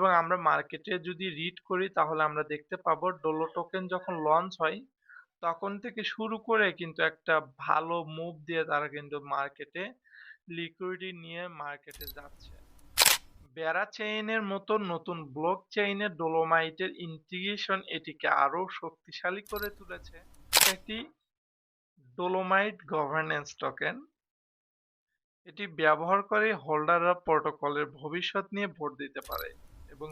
এবং আমরা মার্কেটে যদি রিড করি তাহলে আমরা দেখতে পাবো ডোলো টোকেন যখন লঞ্চ হয় তখন থেকে শুরু করে কিন্তু একটা ভালো মুভ দিয়ে তারা কিন্তু মার্কেটে লিকুইডিটি নিয়ে মার্কেটে যাচ্ছে। বেড়া চেইনের মতো নতুন ব্লক চেইনে ডোলোমাইটের ইন্টিগ্রেশন এটিকে আরো শক্তিশালী করে তুলেছে। এটা একটি ডোলোমাইট গভর্নেন্স টোকেন। এটি ব্যবহার করে হোল্ডাররা প্রোটোকলের ভবিষ্যৎ নিয়ে ভোট দিতে পারে। এবং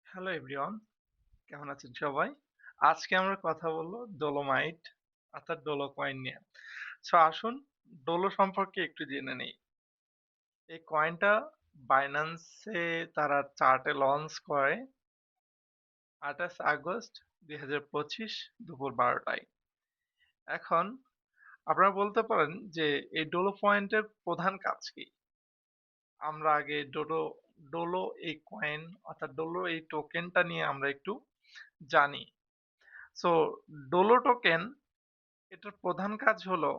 হ্যালো এভরিওয়ান, কেমন আছেন সবাই? আজকে আমরা কথা বলবো ডোলোমাইট অর্থাৎ ডোলো কয়েন নিয়ে। সো আসুন ডোলো সম্পর্কে একটু জেনে নেই। এই কয়েনটা বাইন্যান্সে তারা চার্টে লঞ্চ করে ২৮ আগস্ট ২০২৫ দুপুর ১২টায়। এখন আপনারা বলতে পারেন যে এই ডোলো পয়েন্টের প্রধান কাজ কি? আমরা আগে ডোলো এই কয়েন অর্থাৎ ডোলো এই টোকেনটা নিয়ে আমরা একটু জানি। সো ডোলো টোকেন এটার প্রধান কাজ হলো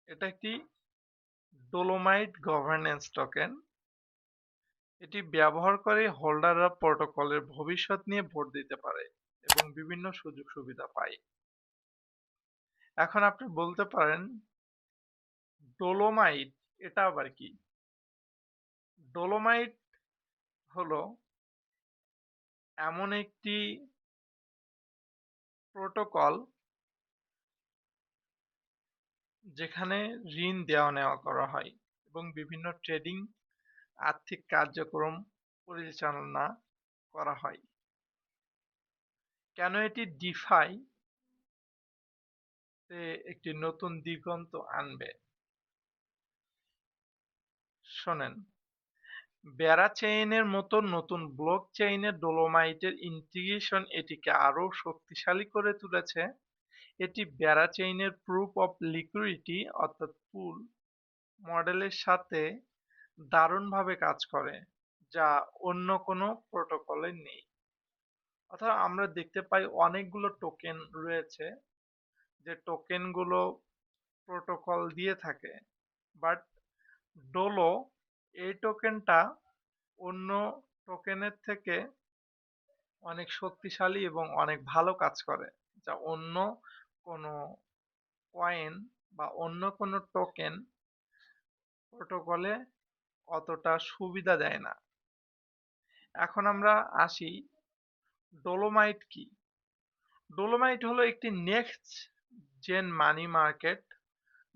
এটা একটি ডোলোমাইট গভর্নেন্স টোকেন। এটি ব্যবহার করে হোল্ডাররা প্রোটোকলের ভবিষ্যৎ নিয়ে ভোট দিতে পারে এবং বিভিন্ন সুযোগ সুবিধা পায়। এখন আপনি বলতে পারেন ডোলোমাইট এটা আবার কি? ডোলোমাইট হলো এমন একটি প্রোটোকল যেখানে ঋণ দেওয়া নেওয়া করা হয় এবং বিভিন্ন ট্রেডিং আর্থিক কার্যক্রম পরিচালনা করা হয়। কেন এটি ডিফাই তে একটি নতুন দিগন্ত আনবে? শোনেন, বেড়া চেইনের মতো নতুন ব্লক চেইনে ডোলোমাইটের ইন্টিগ্রেশন এটিকে আরো শক্তিশালী করে তুলেছে। এটি বেড়া চেইনের প্রুফ অফ লিকুইডিটি অর্থাৎ পুল মডেলের সাথে দারুণভাবে কাজ করে, যা অন্য কোনো প্রোটোকলে নেই। অর্থাৎ আমরা দেখতে পাই অনেকগুলো টোকেন রয়েছে যে টোকেনগুলো প্রোটোকল দিয়ে থাকে, বাট ডোলো এই টোকেনটা অন্য টোকেনের থেকে অনেক শক্তিশালী এবং অনেক ভালো কাজ করে, যা অন্য কোনো কয়েন বা অন্য কোনো টোকেন প্রোটোকলে অতটা সুবিধা দেয় না। এখন আমরা আসি ডোলোমাইট কি? ডোলোমাইট হলো একটি নেক্সট জেন মানি মার্কেট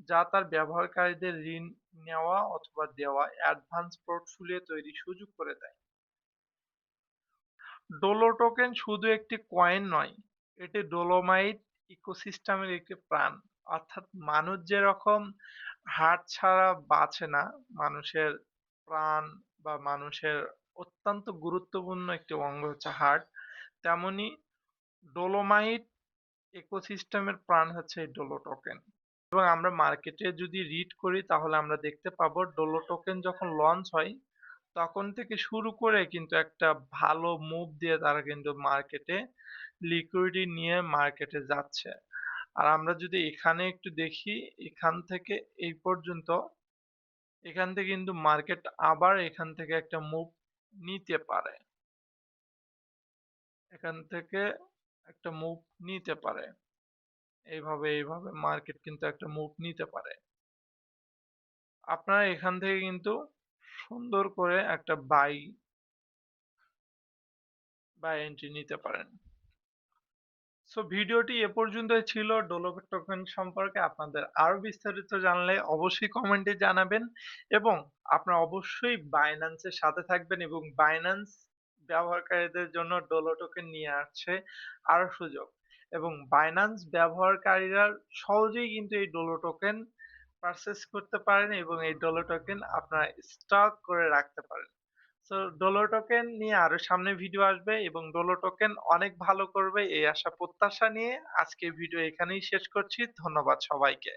যা তার ব্যবহারকারীদের ঋণ নেওয়া অথবা দেওয়া অ্যাডভান্স পোর্টফোলিও তৈরির সুযোগ করে দেয়। ডোলো টোকেন শুধু একটি কয়েন নয়, এটি ডোলোমাইট ইকোসিস্টেমের একটি প্রাণ। অর্থাৎ মানুষ যেরকম হার্ট ছাড়া বাঁচে না, মানুষের প্রাণ বা মানুষের অত্যন্ত গুরুত্বপূর্ণ একটি অঙ্গ হচ্ছে হার্ট, তেমনি ডোলোমাইট ইকোসিস্টেমের প্রাণ হচ্ছে এই ডোলো টোকেন। এবং আমরা মার্কেটে যদি রিড করি তাহলে আমরা দেখতে পাবো ডোলো টোকেন যখন লঞ্চ হয় তখন থেকে শুরু করে কিন্তু একটা ভালো মুভ দিয়ে তারা কিন্তু মার্কেটে লিকুইডিটি নিয়ে মার্কেটে যাচ্ছে। আর আমরা যদি এখানে একটু দেখি, এখান থেকে এই পর্যন্ত, এখান থেকে কিন্তু মার্কেট আবার এখান থেকে একটা মুভ নিতে পারে, এখান থেকে একটা মুভ নিতে পারে, এইভাবে এইভাবে মার্কেট কিন্তু একটা মুভ নিতে পারে। আপনারা এখান থেকে কিন্তু সুন্দর করে একটা বা এন্ট্রি নিতে পারেন। সো ভিডিওটি এ পর্যন্তই ছিল ডোলো টোকেন সম্পর্কে। আপনাদের আরো বিস্তারিত জানলে অবশ্যই কমেন্টে জানাবেন এবং আপনারা অবশ্যই বাইন্যান্সের সাথে থাকবেন এবং বাইন্যান্স ব্যবহারকারীদের জন্য ডোলো টোকেন নিয়ে আসছে আরো সুযোগ এবং বাইন্যান্স ব্যবহারকারীরা সহজেই কিন্তু এই ডোলো টোকেন পারচেজ করতে পারেন এবং এই ডোলো টোকেন আপনারা স্টক করে রাখতে পারেন। তো ডোলো টোকেন নিয়ে আরো সামনে ভিডিও আসবে এবং ডোলো টোকেন অনেক ভালো করবে এই আশা প্রত্যাশা নিয়ে আজকের ভিডিও এখানেই শেষ করছি। ধন্যবাদ সবাইকে।